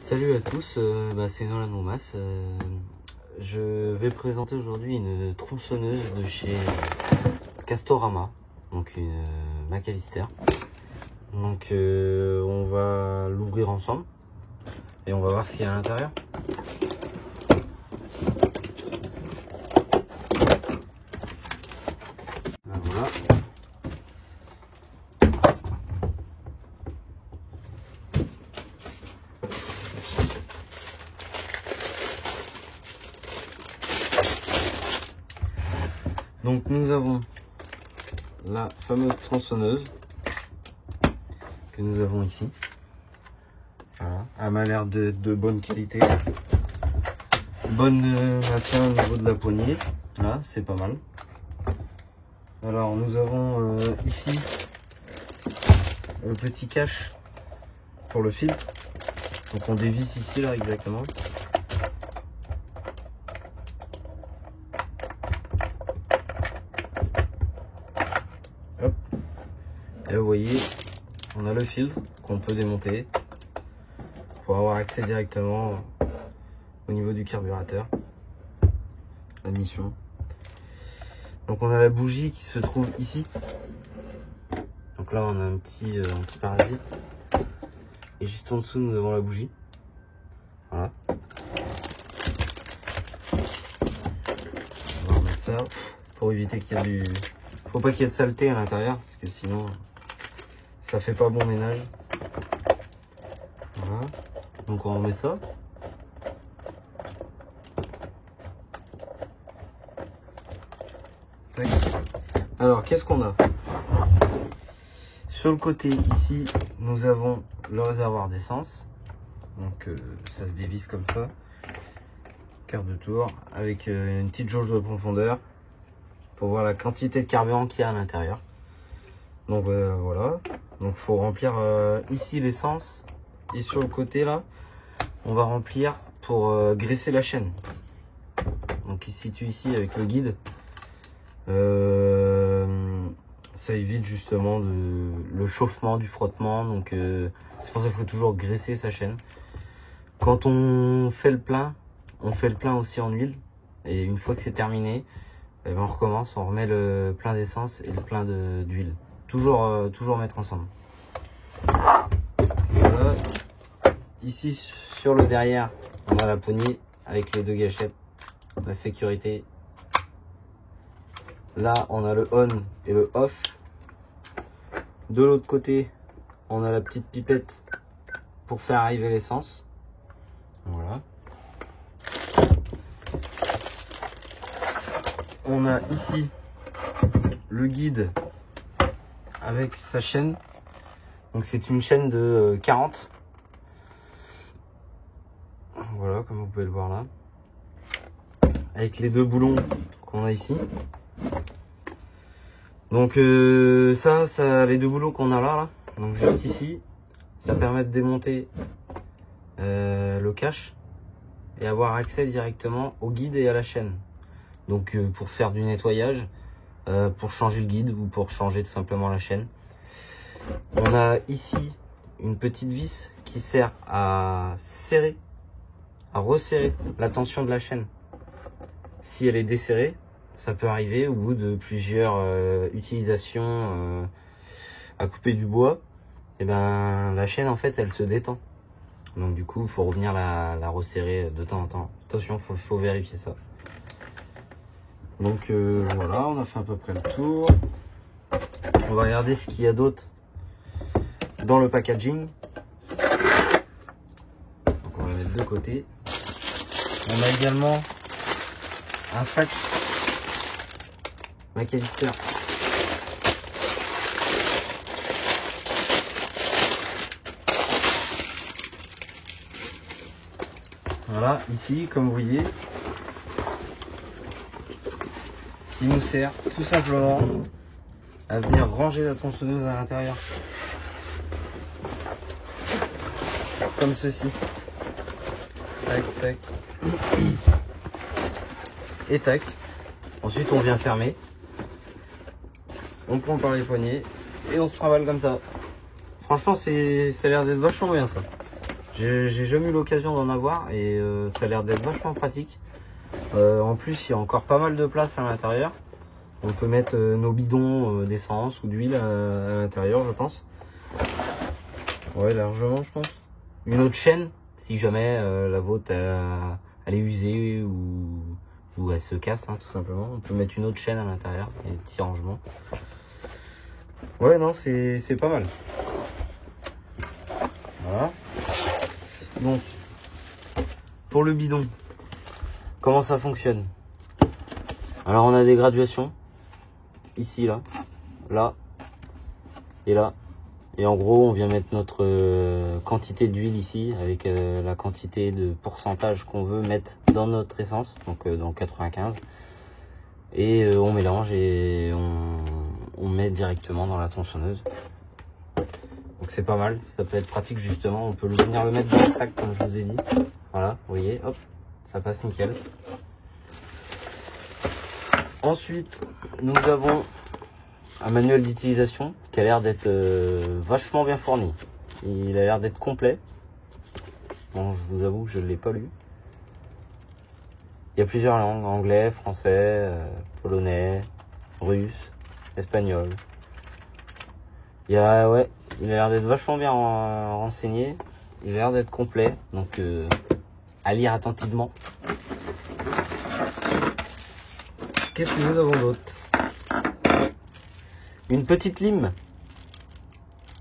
Salut à tous, c'est Nolan Momas. Je vais présenter aujourd'hui une tronçonneuse de chez Castorama, donc une McAllister. Donc on va l'ouvrir ensemble et on va voir ce qu'il y a à l'intérieur. Voilà. Donc nous avons la fameuse tronçonneuse que nous avons ici. Voilà, elle m'a l'air de bonne qualité, bonne maintien au niveau de la poignée. Là, c'est pas mal. Alors nous avons ici le petit cache pour le filtre. Donc on dévisse ici là exactement. Hop. Et là, vous voyez, on a le filtre qu'on peut démonter pour avoir accès directement au niveau du carburateur, l'admission. Donc on a la bougie qui se trouve ici. Donc là on a un petit parasite. Et juste en dessous nous avons la bougie. Voilà. On va remettre ça pour éviter qu'il y ait du... Faut pas qu'il y ait de saleté à l'intérieur parce que sinon ça fait pas bon ménage. Voilà. Donc on remet ça. Tac. Alors qu'est-ce qu'on a? Sur le côté ici nous avons le réservoir d'essence. Donc ça se dévisse comme ça. Quart de tour avec une petite jauge de profondeur pour voir la quantité de carburant qu'il y a à l'intérieur. Donc voilà. Donc faut remplir ici l'essence et sur le côté là on va remplir pour graisser la chaîne. Donc il se situe ici avec le guide. Ça évite justement le chauffement du frottement. Donc c'est pour ça qu'il faut toujours graisser sa chaîne. Quand on fait le plein, on fait le plein aussi en huile. Et une fois que c'est terminé, eh ben on recommence, on remet le plein d'essence et le plein d'huile. Toujours mettre ensemble. Voilà. Ici sur le derrière, on a la poignée avec les deux gâchettes, la sécurité. Là, on a le on et le off. De l'autre côté, on a la petite pipette pour faire arriver l'essence. Voilà. On a ici le guide avec sa chaîne. Donc c'est une chaîne de 40. Voilà, comme vous pouvez le voir là. Avec les deux boulons qu'on a ici. Donc ça les deux boulons qu'on a là, donc juste ici, ça permet de démonter le cache et avoir accès directement au guide et à la chaîne. Donc pour faire du nettoyage, pour changer le guide ou pour changer tout simplement la chaîne. On a ici une petite vis qui sert à serrer, à resserrer la tension de la chaîne. Si elle est desserrée, ça peut arriver au bout de plusieurs utilisations à couper du bois, et ben la chaîne en fait elle se détend. Donc du coup il faut revenir la resserrer de temps en temps. Attention, faut vérifier ça. Donc voilà, on a fait à peu près le tour. On va regarder ce qu'il y a d'autre dans le packaging. Donc on va mettre de côté. On a également un sac McAllister. Voilà, ici, comme vous voyez, il nous sert tout simplement à venir ranger la tronçonneuse à l'intérieur. Comme ceci. Tac, tac. Et tac. Ensuite, on vient fermer. On prend par les poignets et on se trimballe comme ça. Franchement, ça a l'air d'être vachement bien ça. J'ai jamais eu l'occasion d'en avoir et ça a l'air d'être vachement pratique. En plus, il y a encore pas mal de place à l'intérieur. On peut mettre nos bidons d'essence ou d'huile à l'intérieur, je pense. Ouais, largement, je pense. Une autre chaîne, si jamais la vôtre elle est usée ou elle se casse, hein, tout simplement. On peut mettre une autre chaîne à l'intérieur et des petits rangements. Ouais, non, c'est pas mal. Voilà. Donc, pour le bidon, comment ça fonctionne? Alors, on a des graduations. Ici, là, là et là. Et en gros, on vient mettre notre quantité d'huile ici avec la quantité de pourcentage qu'on veut mettre dans notre essence, donc dans 95. Et on mélange et on met directement dans la tronçonneuse. Donc c'est pas mal, ça peut être pratique justement. On peut venir le mettre dans le sac comme je vous ai dit. Voilà, vous voyez, hop, ça passe nickel. Ensuite, nous avons un manuel d'utilisation qui a l'air d'être vachement bien fourni. Il a l'air d'être complet. Bon, je vous avoue que je ne l'ai pas lu. Il y a plusieurs langues, anglais, français, polonais, russe, espagnol. Il a l'air d'être vachement bien renseigné. Il a l'air d'être complet, donc à lire attentivement. Qu'est-ce que nous avons d'autre? Une petite lime.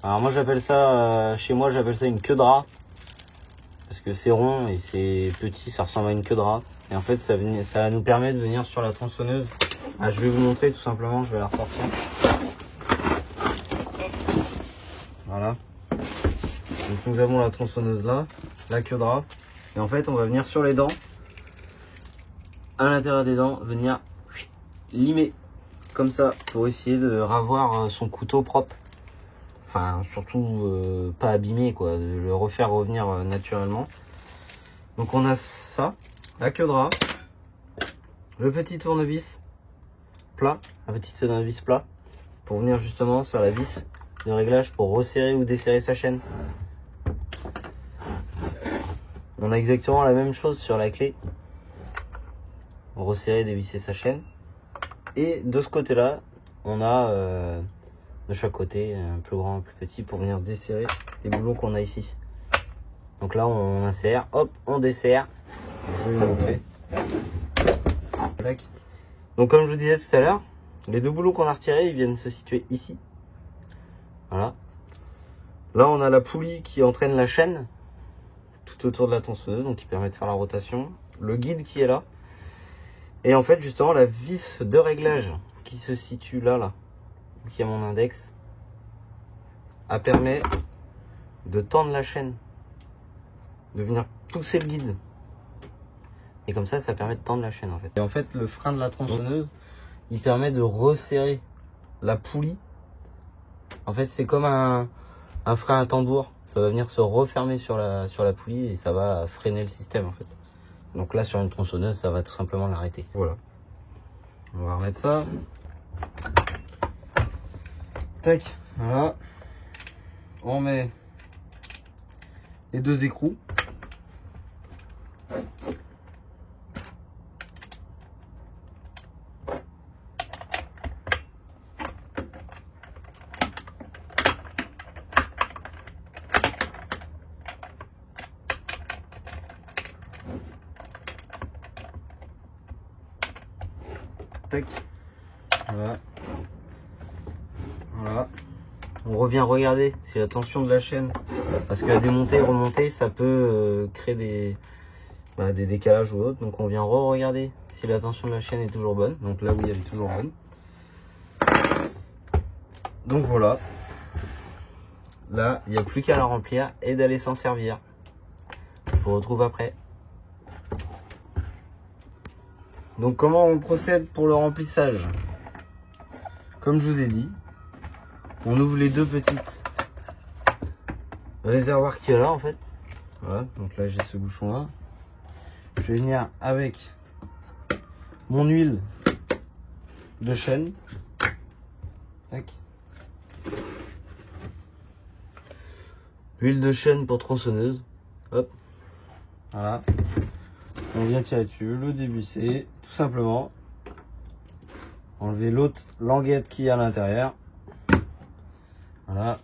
Alors moi j'appelle ça, chez moi j'appelle ça une queue de rat. Parce que c'est rond et c'est petit, ça ressemble à une queue de rat. Et en fait ça nous permet de venir sur la tronçonneuse. Ah, je vais vous montrer tout simplement, je vais la ressortir. Voilà. Donc nous avons la tronçonneuse là, la queue de rat. Et en fait on va venir sur les dents. À l'intérieur des dents, venir limer. Comme ça, pour essayer de ravoir son couteau propre. Enfin, surtout pas abîmé, quoi. De le refaire revenir naturellement. Donc on a ça, la queue de rat, le petit tournevis plat, un petit tournevis plat, pour venir justement sur la vis de réglage pour resserrer ou desserrer sa chaîne. On a exactement la même chose sur la clé. Resserrer, dévisser sa chaîne. Et de ce côté-là, on a de chaque côté un plus grand, un plus petit pour venir desserrer les boulons qu'on a ici. Donc là, on insère, hop, on dessert. Je vais vous montrer. Tac. Donc comme je vous disais tout à l'heure, les deux boulons qu'on a retirés, ils viennent se situer ici. Voilà. Là, on a la poulie qui entraîne la chaîne tout autour de la tronçonneuse, donc qui permet de faire la rotation. Le guide qui est là. Et en fait, justement, la vis de réglage qui se situe là, qui est mon index, elle permet de tendre la chaîne, de venir pousser le guide. Et comme ça permet de tendre la chaîne en fait. Et en fait, le frein de la tronçonneuse, il permet de resserrer la poulie. En fait, c'est comme un frein à tambour. Ça va venir se refermer sur la poulie et ça va freiner le système en fait. Donc là, sur une tronçonneuse, ça va tout simplement l'arrêter. Voilà. On va remettre ça. Tac, voilà. On met les deux écrous. Tac. Voilà. Voilà. On revient regarder si la tension de la chaîne, parce que la démonter et remonter, ça peut créer des décalages ou autre. Donc on vient regarder si la tension de la chaîne est toujours bonne. Donc là oui, elle est toujours bonne. Donc voilà. Là, il n'y a plus qu'à la remplir et d'aller s'en servir. Je vous retrouve après. Donc comment on procède pour le remplissage? Comme je vous ai dit, on ouvre les deux petites réservoirs qu'il y a là en fait. Voilà, donc là j'ai ce bouchon là. Je vais venir avec mon huile de chêne. Tac. L'huile de chêne pour tronçonneuse. Hop. Voilà. On vient tirer dessus, le dévisser, tout simplement. Enlever l'autre languette qui est à l'intérieur. Voilà.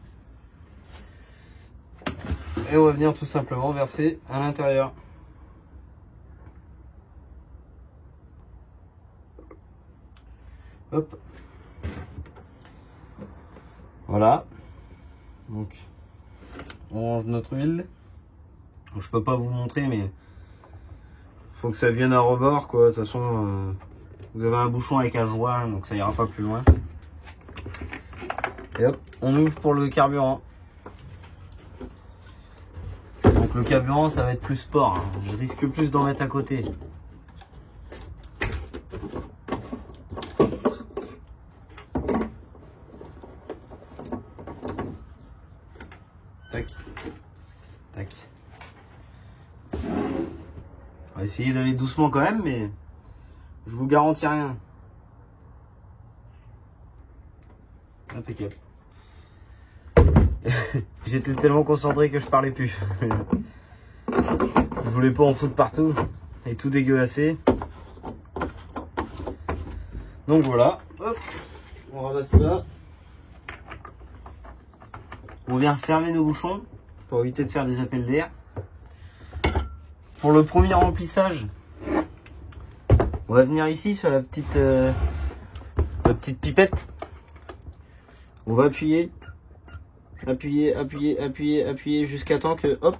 Et on va venir tout simplement verser à l'intérieur. Hop. Voilà. Donc, on range notre huile. Je peux pas vous montrer, mais faut que ça vienne à rebord, quoi. De toute façon, vous avez un bouchon avec un joint, donc ça ira pas plus loin. Et hop, on ouvre pour le carburant. Donc le carburant, ça va être plus sport, hein. Je risque plus d'en mettre à côté. Tac, tac. On va essayer d'aller doucement quand même, mais je vous garantis rien. Impeccable. J'étais tellement concentré que je parlais plus. Je voulais pas en foutre partout et tout dégueulasser. Donc voilà. Hop, on ramasse ça. On vient fermer nos bouchons pour éviter de faire des appels d'air. Pour le premier remplissage, on va venir ici sur la petite pipette. On va appuyer jusqu'à temps que, hop,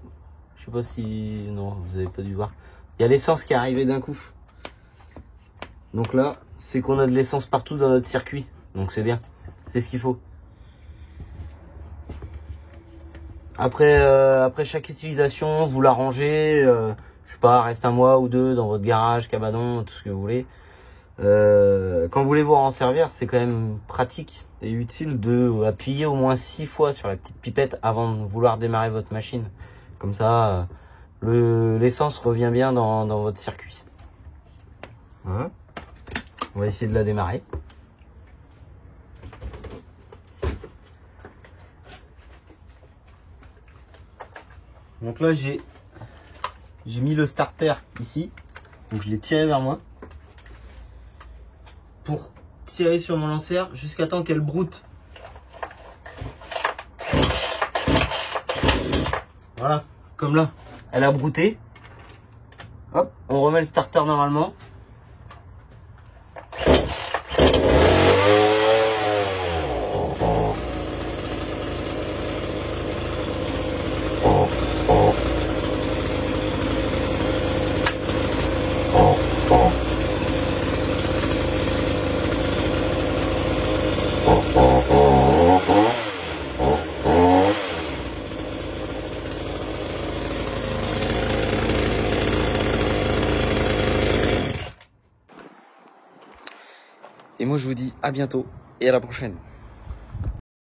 je sais pas si, non, vous avez pas dû voir. Il y a l'essence qui est arrivée d'un coup. Donc là, c'est qu'on a de l'essence partout dans notre circuit. Donc c'est bien, c'est ce qu'il faut. Après chaque utilisation, vous la rangez, je sais pas, reste un mois ou deux dans votre garage, cabanon, tout ce que vous voulez. Quand vous voulez vous en servir, c'est quand même pratique et utile de appuyer au moins 6 fois sur la petite pipette avant de vouloir démarrer votre machine. Comme ça, l'essence revient bien dans votre circuit. Voilà. On va essayer de la démarrer. Donc là, j'ai mis le starter ici, donc je l'ai tiré vers moi pour tirer sur mon lanceur jusqu'à temps qu'elle broute. Voilà, comme là, elle a brouté. Hop, on remet le starter normalement. Et moi je vous dis à bientôt et à la prochaine.